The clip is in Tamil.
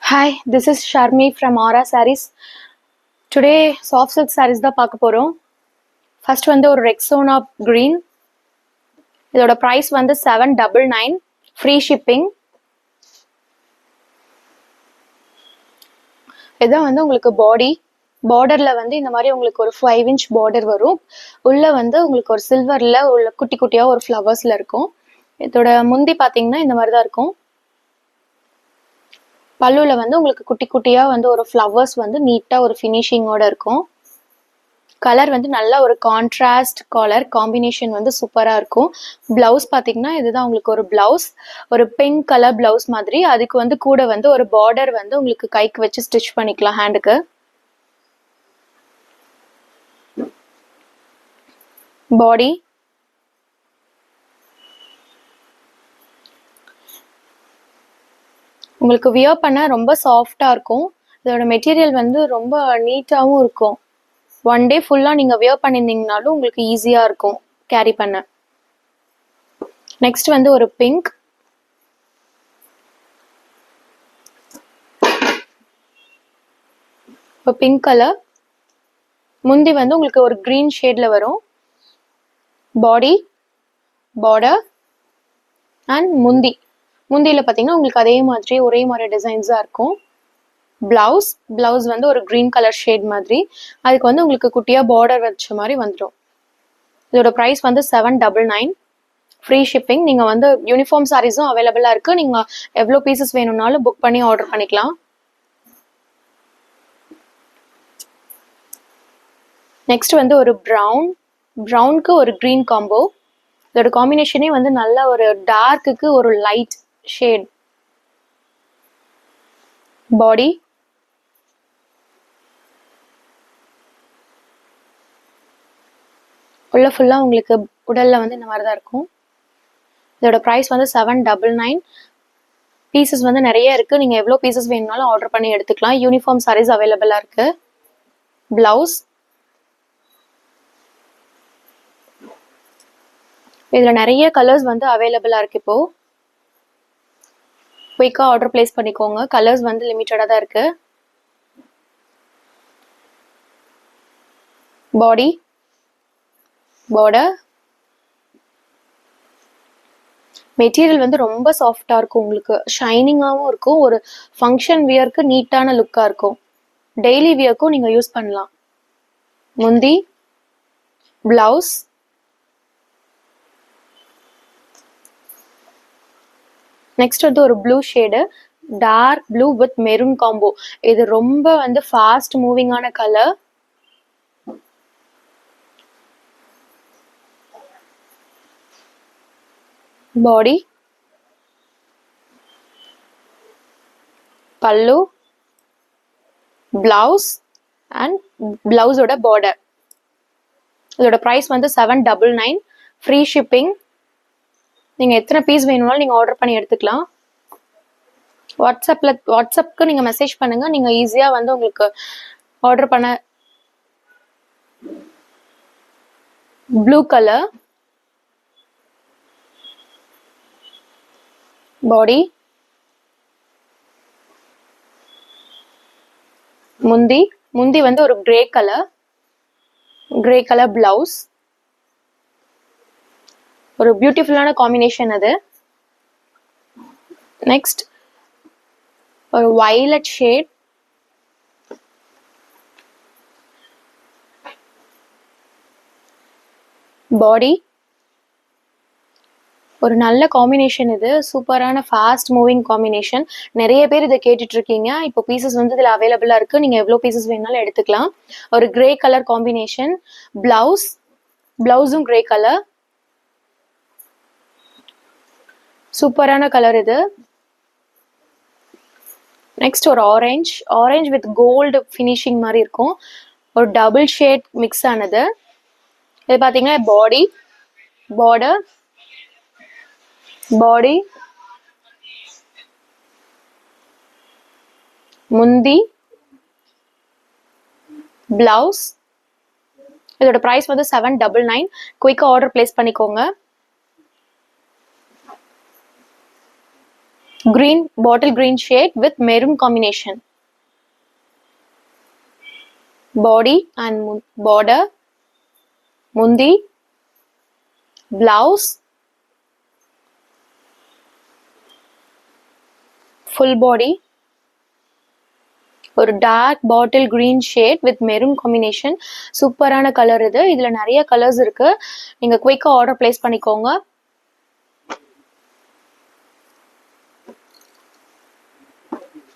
Hi, this is Sharmi from Aura Sarees. Today soft silk sarees தான் பார்க்க போறோம். ஃபர்ஸ்ட் வந்து ஒரு Rexona green. இதோட price வந்து 799 free shipping. இதான் வந்து உங்களுக்கு பாடி பார்டர்ல வந்து இந்த மாதிரி உங்களுக்கு ஒரு 5 inch பார்டர் வரும். உள்ள வந்து உங்களுக்கு ஒரு சில்வர்ல உள்ள குட்டி குட்டியா ஒரு ஃப்ளவர்ஸ்ல இருக்கும். இதோட முந்தி பாத்தீங்கன்னா இந்த மாதிரி தான் இருக்கும். பல்லுல வந்து உங்களுக்கு குட்டி குட்டியா வந்து ஒரு ஃப்ளவர்ஸ் வந்து நீட்டா ஒரு ஃபினிஷிங்கோட இருக்கும். கலர் வந்து நல்ல ஒரு கான்ட்ராஸ்ட் கலர் காம்பினேஷன் வந்து சூப்பரா இருக்கும். பிளவுஸ் பாத்தீங்கன்னா இதுதான் உங்களுக்கு ஒரு பிளவுஸ், ஒரு பிங்க் கலர் பிளவுஸ் மாதிரி. அதுக்கு வந்து கூட வந்து ஒரு பார்டர் வந்து உங்களுக்கு கைக்கு வச்சு ஸ்டிச் பண்ணிக்கலாம் ஹேண்டுக்கு. பாடி உங்களுக்கு வியர் பண்ண ரொம்ப சாஃப்டா இருக்கும். இதோட மெட்டீரியல் வந்து ரொம்ப நீட்டாவும் இருக்கும். ஒன் டே ஃபுல்லா நீங்க வியர் பண்ணிருந்தீங்கனாலும் உங்களுக்கு ஈஸியா இருக்கும் கேரி பண்ண. நெக்ஸ்ட் வந்து ஒரு பிங்க், இப்போ பிங்க் கலர். முந்தி வந்து உங்களுக்கு ஒரு கிரீன் ஷேட்ல வரும். பாடி, பார்டர் அண்ட் முந்தியில பார்த்தீங்கன்னா உங்களுக்கு அதே மாதிரி ஒரே மாதிரி டிசைன்ஸாக இருக்கும். பிளவுஸ் வந்து ஒரு கிரீன் கலர் ஷேட் மாதிரி. அதுக்கு வந்து உங்களுக்கு குட்டியாக பார்டர் வச்ச மாதிரி வந்துடும். இதோட ப்ரைஸ் வந்து 799 ஃப்ரீ ஷிப்பிங். நீங்கள் வந்து யூனிஃபார்ம் சாரீஸும் அவைலபிளாக இருக்குது. நீங்கள் எவ்வளோ பீசஸ் வேணும்னாலும் புக் பண்ணி ஆர்டர் பண்ணிக்கலாம். நெக்ஸ்ட் வந்து ஒரு ப்ரௌனுக்கு ஒரு கிரீன் காம்போ. இதோட காம்பினேஷனே வந்து நல்ல ஒரு டார்க்குக்கு ஒரு லைட் ஷேட். பாடி, உள்ள ஃபுல்லா உங்களுக்கு உடல்ல வந்து இந்த மாதிரி தான் இருக்கும். இதோட ப்ரைஸ் வந்து 799. பீசஸ் வந்து நிறைய இருக்கு. நீங்க எவ்வளோ பீசஸ் வேணும்னாலும் ஆர்டர் பண்ணி எடுத்துக்கலாம். யூனிஃபார்ம் சாரீஸ் அவைலபிளா இருக்கு. பிளவுஸ், இதுல நிறைய கலர்ஸ் வந்து அவைலபிளா இருக்கு. இப்போ குயிக்கா ஆர்டர் பிளேஸ் பண்ணிக்கோங்க. கலர்ஸ் வந்து லிமிட்டடா தான் இருக்கு. பாடி, பார்டர், மெட்டீரியல் வந்து ரொம்ப சாஃப்டா இருக்கும். உங்களுக்கு ஷைனிங்காகவும் இருக்கும். ஒரு ஃபங்க்ஷன் வியர்க்கு நீட்டான லுக்கா இருக்கும். டெய்லி வியர்க்கும் நீங்க யூஸ் பண்ணலாம். முந்தி, பிளவுஸ், நெக்ஸ்ட் வந்து ஒரு blue shade, dark blue with maroon combo. இது ரொம்ப வந்து ஃபாஸ்ட் மூவிங்கான colour. Body, pallu, blouse and பிளவுஸோட பார்டர். இதோட ப்ரைஸ் வந்து 799 ஃப்ரீ ஷிப்பிங். நீங்க எத்தனை பீஸ் வேணும்னாலும் நீங்க ஆர்டர் பண்ணி எடுத்துக்கலாம். வாட்ஸ்அப்க்கு நீங்க மெசேஜ் பண்ணுங்க. நீங்க ஈஸியா வந்து உங்களுக்கு ஆர்டர் பண்ண. ப்ளூ கலர், பாடி, முந்தி வந்து ஒரு கிரே கலர் பிளவுஸ். ஒரு பியூட்டிஃபுல்லான காம்பினேஷன் அது. நெக்ஸ்ட் ஒரு வயலட் ஷேட், பாடி, ஒரு நல்ல காம்பினேஷன். இது சூப்பரான ஃபாஸ்ட் மூவிங் காம்பினேஷன். நிறைய பேர் இதை கேட்டுட்டு இருக்கீங்க. இப்போ பீசஸ் வந்து இதுல அவைலபிளா இருக்கு. நீங்க எவ்வளவு பீசஸ் வேணாலும் எடுத்துக்கலாம். ஒரு கிரே கலர் காம்பினேஷன். பிளவுஸும் கிரே கலர். சூப்பரான கலர் இது. நெக்ஸ்ட் ஒரு ஆரஞ்சு வித் கோல்டு ஃபினிஷிங் மாதிரி இருக்கும். ஒரு டபுள் ஷேட் மிக்ஸ் ஆனது. இது பாத்தீங்கன்னா பாடி, பார்டர், பாடி, முந்தி, பிளவுஸ். இதோட பிரைஸ் வந்து 799. குயிக்கா ஆர்டர் பிளேஸ் பண்ணிக்கோங்க. green, bottle green shade with maroon combination. Body and border, mundi, blouse, full body, ஒரு dark bottle green shade with maroon combination. சூப்பரான கலர் இது. இதில் நிறைய கலர்ஸ் இருக்குது. நீங்கள் குயிக்காக ஆர்டர் ப்ளேஸ் பண்ணிக்கோங்க.